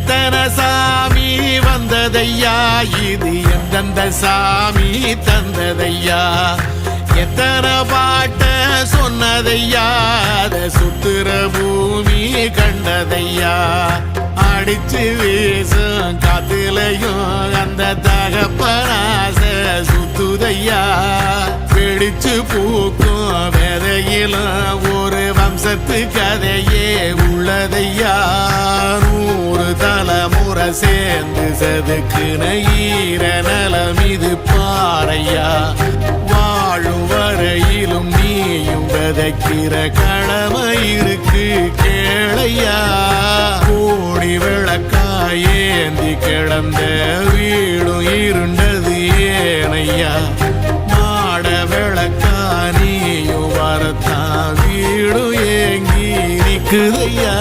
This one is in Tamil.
எத்தனை சாமி வந்ததையா, இது எந்தெந்த சாமி தந்ததையா, எத்தனை பாட்ட சொன்னதையா, அத சுத்துற பூமி கண்டதையா, அடிச்சு வீசும் காத்துலையும் அந்த தகப்பனாச சுத்துதையா, பிடிச்சு பூக்கும் விதையிலும் ஒரு வம்சத்து கதையே உள்ளதையா, 100 தலைமுறை சேர்ந்து செதுக்குன ஈர நலம் இது பாறையா, வாழும் வரையிலும் நீயும் விதைக்கிற கடமை இருக்கு கேளையா, கோடி விளக்காயேந்தி கிடந்த வீடும் இருண்டது ஏனையா, மாட விளக்கா நீயும் வரத்தான் வீடும் ஏங்கி நிக்குதையா.